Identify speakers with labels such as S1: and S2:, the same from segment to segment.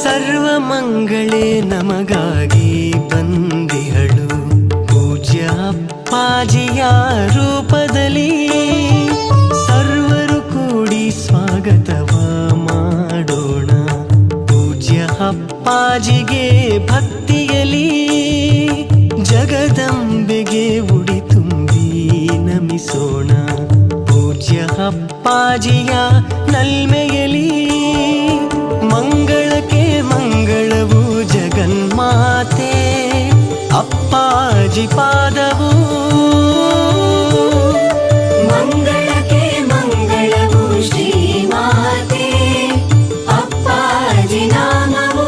S1: ಸರ್ವಮಂಗಳೇ ನಮಗಾಗಿ ಬಂದಿಹಳು ಪೂಜ್ಯ ಅಪ್ಪಾಜಿಯ ರೂಪದಲ್ಲಿ. ಸರ್ವರು ಕೂಡಿ ಸ್ವಾಗತವ ಮಾಡೋಣ ಪೂಜ್ಯ ಅಪ್ಪಾಜಿಗೆ ಭಕ್ತಿಯಲಿ. ಜಗದಂಬೆಗೆ ಉಡಿ ತುಂಬಿ ನಮಿಸೋಣ ಪೂಜ್ಯ ಅಪ್ಪಾಜಿಯ ನಲ್ಮೆಯಲಿ. ಮಂಗಳಕ್ಕೆ ಮಂಗಳವು ಜಗನ್ಮಾತೆ ಅಪ್ಪಾಜಿ ಪಾದವು.
S2: ಮಂಗಳಕ್ಕೆ ಮಂಗಳವು ಶ್ರೀಮಾತೆ ಅಪ್ಪಾಜಿ ನಾಮವು.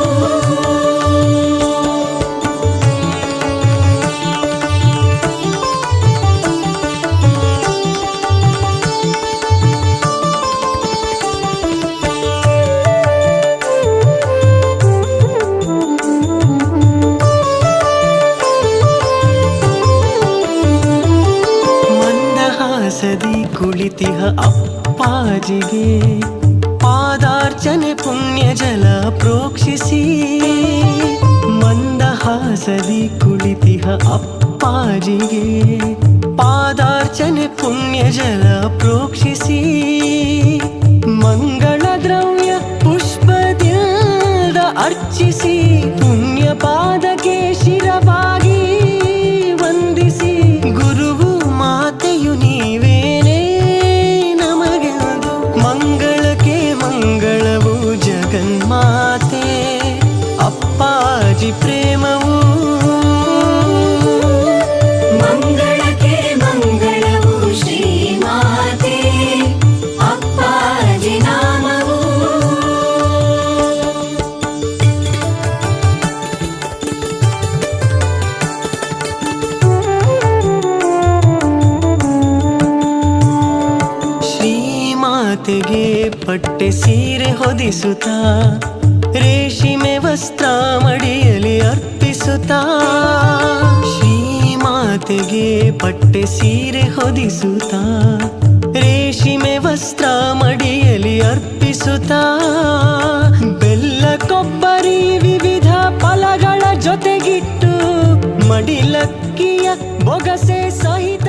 S1: ಮಂದಹಾಸದಿ ಕುಳಿತಿಹ ಅಪ್ಪಾಜಿಗೆ ಪಾದಾರ್ಚನೆ ಪುಣ್ಯ ಜಲ ಪ್ರೋಕ್ಷಿಸಿ. ಮಂದಹಾಸದಿ ಕುಳಿತಿಹ ಅಪ್ಪಾಜಿಗೆ ಪಾದಾರ್ಚನೆ ಪುಣ್ಯ ಜಲ ಪ್ರೋಕ್ಷಿಸಿ. ಮಂಗಳ ದ್ರವ್ಯ ಪುಷ್ಪದಿಂದ ಅರ್ಚಿಸಿ ಪುಣ್ಯ ಪಾದಕ್ಕೆ ಶಿರವಾಗಿ ವಂದಿಸಿ. ಗುರುವು ಮಾತೆಯು ನೀವೇನೇ ನಮಗೆಂದು. ಮಂಗಳಕ್ಕೆ ಮಂಗಳವು ಜಗನ್ಮಾತೆ ಅಪ್ಪಾಜಿ ಪ್ರೇಮವು.
S2: ಮಂಗಳಕ್ಕೆ ಮಂಗಳವು ಶ್ರೀಮಾತೆ ಅಪ್ಪಾಜಿ ನಾಮವು.
S1: ಶ್ರೀಮಾತೆಗೆ ಪಟ್ಟೆ ಸೀರೆ ಹೊದಿಸುತ್ತಾ ರೇಷ್ಮೆ ವಸ್ತ್ರ ಮಡಿಯಲಿ ಅರ್ಪಿಸುತ್ತಾ. ಶ್ರೀಮಾತೆಗೆ ಪಟ್ಟೆ ಸೀರೆ ಹೊದಿಸುತ್ತಾ ರೇಷ್ಮೆ ವಸ್ತ್ರ ಮಡಿಯಲಿ ಅರ್ಪಿಸುತ್ತಾ. ಬೆಲ್ಲ ಕೊಬ್ಬರಿ ವಿವಿಧ ಫಲಗಳ ಜೊತೆಗಿಟ್ಟು ಮಡಿಲಕ್ಕಿಯ ಬೊಗಸೆ ಸಹಿತ